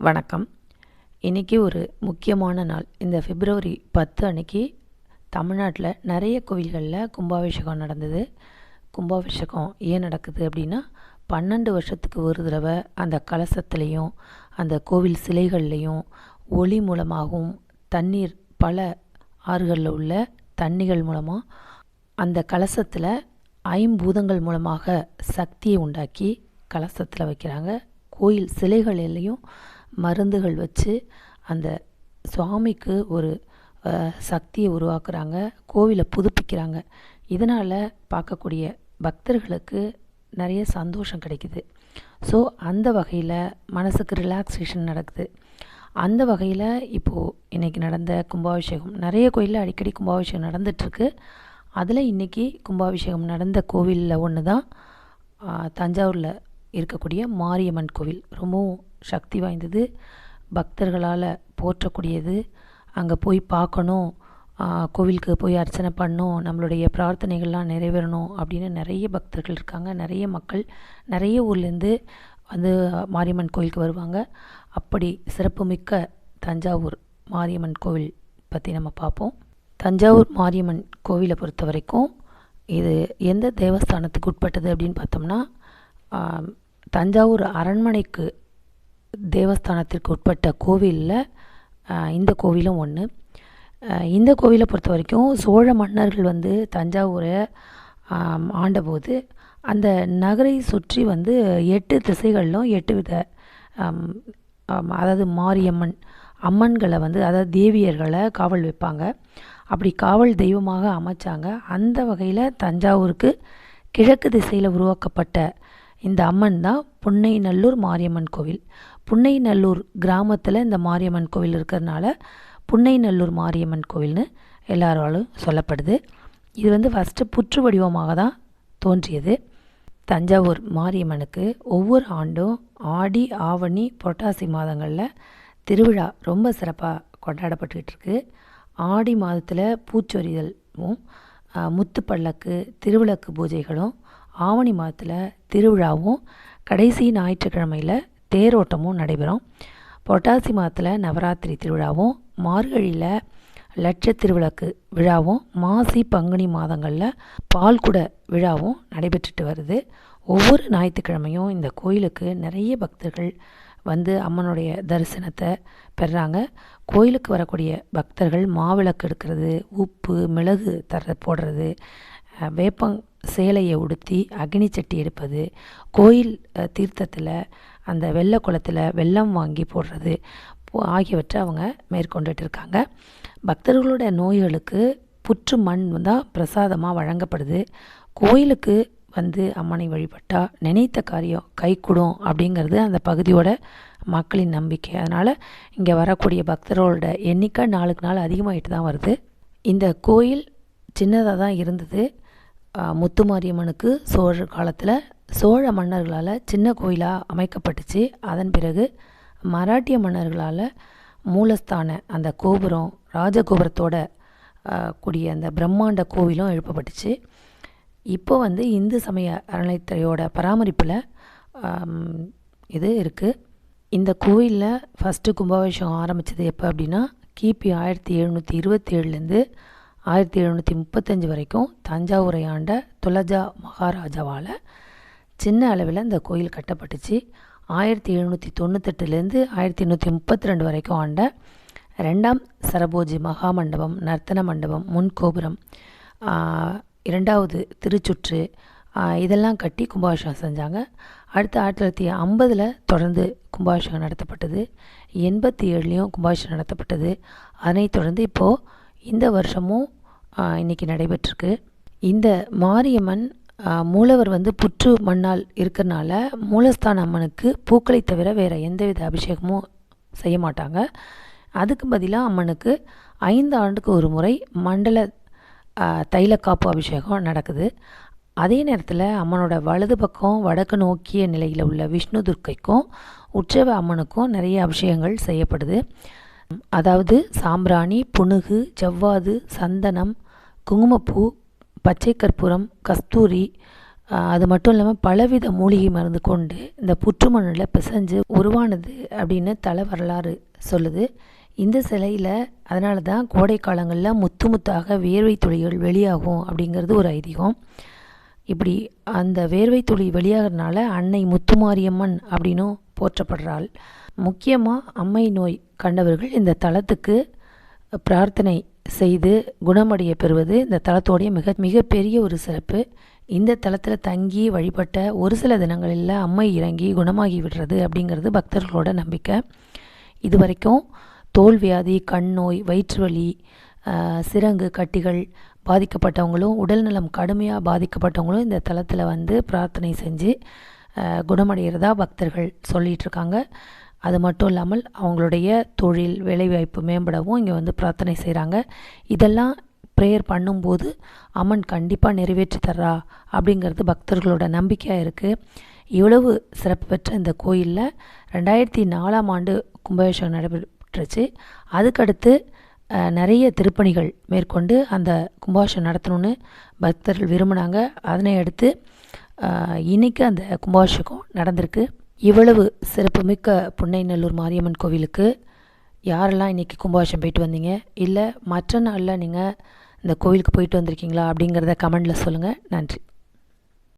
வணக்கம். இன்றைக்கி ஒரு முக்கியமான நாள். இந்த பிப்ரவரி 10 அன்னைக்கு தமிழ்நாட்டில் நிறைய கோவில்களில் கும்பாபிஷேகம் நடந்தது. கும்பாபிஷேகம் ஏன் நடக்குது அப்படின்னா, 12 வருஷத்துக்கு ஒரு தடவை அந்த கலசத்துலேயும் அந்த கோவில் சிலைகள்லேயும் ஒளி மூலமாகவும் தண்ணீர் பல ஆறுகளில் உள்ள தண்ணிகள் மூலமாக அந்த கலசத்தில் ஐம்பூதங்கள் மூலமாக சக்தியை உண்டாக்கி கலசத்தில் வைக்கிறாங்க. கோயில் சிலைகளிலையும் மருந்துகள் வச்சு அந்த சுவாமிக்கு ஒரு சக்தியை உருவாக்குறாங்க, கோவிலை புதுப்பிக்கிறாங்க. இதனால் பார்க்கக்கூடிய பக்தர்களுக்கு நிறைய சந்தோஷம் கிடைக்குது. ஸோ அந்த வகையில் மனசுக்கு ரிலாக்ஸேஷன் நடக்குது. அந்த வகையில் இப்போது இன்றைக்கி நடந்த கும்பாபிஷேகம், நிறைய கோயிலில் அடிக்கடி கும்பாபிஷேகம் நடந்துகிட்ருக்கு. அதில் இன்றைக்கி கும்பாபிஷேகம் நடந்த கோவிலில் ஒன்று தான் தஞ்சாவூரில் இருக்கக்கூடிய மாரியம்மன் கோவில். ரொம்பவும் சக்தி வாய்ந்தது, பக்தர்களால் போற்றக்கூடியது. அங்கே போய் பார்க்கணும், கோவிலுக்கு போய் அர்ச்சனை பண்ணணும், நம்மளுடைய பிரார்த்தனைகள்லாம் நிறைவேறணும் அப்படின்னு நிறைய பக்தர்கள் இருக்காங்க. நிறைய மக்கள் நிறைய ஊர்லேருந்து வந்து மாரியம்மன் கோவிலுக்கு வருவாங்க. அப்படி சிறப்புமிக்க தஞ்சாவூர் மாரியம்மன் கோவில் பற்றி நம்ம பார்ப்போம். தஞ்சாவூர் மாரியம்மன் கோவிலை பொறுத்த வரைக்கும் இது எந்த தேவஸ்தானத்துக்கு உட்பட்டது அப்படின்னு பார்த்தோம்னா, தஞ்சாவூர் அரண்மனைக்கு தேவஸ்தானத்திற்கு உட்பட்ட கோவிலில் இந்த கோவிலும் ஒன்று. இந்த கோவிலை பொறுத்த வரைக்கும் சோழ மன்னர்கள் வந்து தஞ்சாவூரை ஆண்டபோது அந்த நகரை சுற்றி வந்து 8 திசைகளிலும் 8 வித அதாவது மாரியம்மன் அம்மன்களை வந்து, அதாவது தேவியர்களை காவல் வைப்பாங்க. அப்படி காவல் தெய்வமாக அமைச்சாங்க. அந்த வகையில் தஞ்சாவூருக்கு கிழக்கு திசையில் உருவாக்கப்பட்ட இந்த அம்மன் தான் புன்னைநல்லூர் மாரியம்மன் கோவில். புன்னைநல்லூர் கிராமத்தில் இந்த மாரியம்மன் கோவில் இருக்கிறதுனால புன்னைநல்லூர் மாரியம்மன் கோவில்னு எல்லாராலும் சொல்லப்படுது. இது வந்து ஃபஸ்ட்டு புற்று வடிவமாக தான் தோன்றியது. தஞ்சாவூர் மாரியம்மனுக்கு ஒவ்வொரு ஆண்டும் ஆடி, ஆவணி, புரட்டாசி மாதங்களில் திருவிழா ரொம்ப சிறப்பாக கொண்டாடப்பட்டுக்கிட்டு இருக்கு. ஆடி மாதத்தில் பூச்சொரிதலும் முத்துப்பல்லக்கு திருவிளக்கு பூஜைகளும், ஆவணி மாதத்தில் திருவிழாவும், கடைசி ஞாயிற்றுக்கிழமையில் தேரோட்டமும் நடைபெறும். புரட்டாசி மாதத்தில் நவராத்திரி திருவிழாவும், மார்கழியில் லட்ச திருவிளக்கு விழாவும், மாசி பங்குனி மாதங்களில் பால்குட விழாவும் நடைபெற்றுட்டு வருது. ஒவ்வொரு ஞாயிற்றுக்கிழமையும் இந்த கோயிலுக்கு நிறைய பக்தர்கள் வந்து அம்மனுடைய தரிசனத்தை பெறுறாங்க. கோயிலுக்கு வரக்கூடிய பக்தர்கள் மாவிளக்கு எடுக்கிறது, உப்பு மிளகு போடுறது, வேப்பங் சேலையை உடுத்தி அக்னி சட்டி எடுப்பது, கோயில் தீர்த்தத்தில் அந்த வெள்ளை குளத்தில் வெல்லம் வாங்கி போடுறது ஆகியவற்றை அவங்க மேற்கொண்டுட்டு இருக்காங்க. பக்தர்களோட நோய்களுக்கு புற்று மண் தான் பிரசாதமாக வழங்கப்படுது. கோயிலுக்கு வந்து அம்மனை வழிபட்டால் நினைத்த காரியம் கைகூடும் அப்படிங்கிறது அந்த பகுதியோட மக்களின் நம்பிக்கை. அதனால் இங்கே வரக்கூடிய பக்தர்களோட எண்ணிக்கை நாளுக்கு நாள் அதிகமாகிட்டு தான் வருது. இந்த கோயில் சின்னதாக தான் இருந்தது. முத்துமாரியம்மனுக்கு சோழர் காலத்தில் சோழ மன்னர்களால் சின்ன கோயிலாக அமைக்கப்பட்டுச்சு. அதன் பிறகு மராட்டிய மன்னர்களால் மூலஸ்தான அந்த கோபுரம், ராஜகோபுரத்தோட கூடிய அந்த பிரம்மாண்ட கோவிலும் எழுப்பப்பட்டுச்சு. இப்போ வந்து இந்து சமய அறநிலையத்துறையோட பராமரிப்பில் இது இருக்குது. இந்த கோயிலில் ஃபஸ்ட்டு கும்பாபிஷேகம் ஆரம்பித்தது எப்போ அப்படின்னா, கிபி 1727லேருந்து 1735 வரைக்கும் தஞ்சாவூரை ஆண்ட துலஜா மகாராஜாவால் சின்ன அளவில் இந்த கோயில் கட்டப்பட்டுச்சு. 1798லேருந்து 1832 வரைக்கும் ஆண்ட 2ஆம் சரபோஜி மகாமண்டபம், நர்த்தன மண்டபம், முன்கோபுரம், 2வது திருச்சுற்று இதெல்லாம் கட்டி கும்பாபிஷேகம் செஞ்சாங்க. அடுத்து 1950 தொடர்ந்து கும்பாபிஷேகம் நடத்தப்பட்டது. 87லேயும் கும்பாபிஷேகம் நடத்தப்பட்டது. அதனைத் தொடர்ந்து இப்போது இந்த வருஷமும் இன்றைக்கி நடைபெற்றிருக்கு. இந்த மாரியம்மன் மூலவர் வந்து புற்று மண்ணால் இருக்கிறனால மூலஸ்தான அம்மனுக்கு பூக்களை தவிர வேறு எந்தவித அபிஷேகமும் செய்ய மாட்டாங்க. அதுக்கு பதிலாக அம்மனுக்கு 5 ஆண்டுக்கு ஒரு முறை மண்டல தைலக்காப்பு அபிஷேகம் நடக்குது. அதே நேரத்தில் அம்மனோட வலது பக்கம் வடக்கு நோக்கிய நிலையில் உள்ள விஷ்ணு துர்க்கைக்கும் உற்சவ அம்மனுக்கும் நிறைய அபிஷேகங்கள் செய்யப்படுது. அதாவது சாம்பிராணி, புனுகு, ஜவ்வாது, சந்தனம், குங்குமப்பூ, பச்சை கற்பூரம், கஸ்தூரி, அது மட்டும் இல்லாமல் பலவித மூலிகை மருந்து கொண்டு இந்த புற்று மண்ணில் பிசைஞ்சு உருவானது அப்படின்னு தல வரலாறு சொல்லுது. இந்த சிலையில் அதனால தான் கோடை காலங்களில் முத்து முத்தாக வேர்வை துளிகள் வெளியாகும் அப்படிங்கிறது ஒரு ஐதீகம். இப்படி அந்த வேர்வை துளி வெளியாகிறதுனால அன்னை முத்துமாரியம்மன் அப்படின்னும் போற்றப்படுறாள். முக்கியமாக அம்மை நோய் கண்டவர்கள் இந்த தலத்துக்கு பிரார்த்தனை செய்து குணமடைய பெறுவது இந்த தலத்தோடைய மிகப்பெரிய ஒரு சிறப்பு. இந்த தலத்தில் தங்கி வழிபட்ட ஒரு சில தினங்களில் அம்மை இறங்கி குணமாகி விடுறது அப்படிங்கிறது பக்தர்களோட நம்பிக்கை. இது வரைக்கும் தோல் வியாதி, கண் நோய், வயிற்று வலி, சிரங்கு கட்டிகள் பாதிக்கப்பட்டவங்களும் உடல்நலம் கடுமையாக பாதிக்கப்பட்டவங்களும் இந்த தலத்தில் வந்து பிரார்த்தனை செஞ்சு குணமடைகிறதா பக்தர்கள் சொல்லிகிட்ருக்காங்க. அது மட்டும் இல்லாமல் அவங்களுடைய தொழில் வேலைவாய்ப்பு மேம்படவும் இங்கே வந்து பிரார்த்தனை செய்கிறாங்க. இதெல்லாம் ப்ரேயர் பண்ணும்போது அம்மன் கண்டிப்பாக நிறைவேற்றி தர்றா அப்படிங்கிறது பக்தர்களோட நம்பிக்கையாக இருக்குது. இவ்வளவு சிறப்பு பெற்ற இந்த கோயிலில் 2004 கும்பாபிஷேகம் நடைபெற்றுச்சு. அதுக்கடுத்து நிறைய திருப்பணிகள் மேற்கொண்டு அந்த கும்பாபிஷேகம் நடத்தணும்னு பக்தர்கள் விரும்பினாங்க. அதனை அடுத்து இன்றைக்கி அந்த கும்பாபிஷேகம் நடந்திருக்கு. இவ்வளவு சிறப்புமிக்க புன்னைநல்லூர் மாரியம்மன் கோவிலுக்கு யாரெல்லாம் இன்றைக்கி கும்பாபிஷேகம் போயிட்டு வந்தீங்க, இல்லை மற்ற நாளில் நீங்கள் இந்த கோவிலுக்கு போயிட்டு வந்திருக்கீங்களா அப்படிங்கிறத கமெண்டில் சொல்லுங்கள். நன்றி.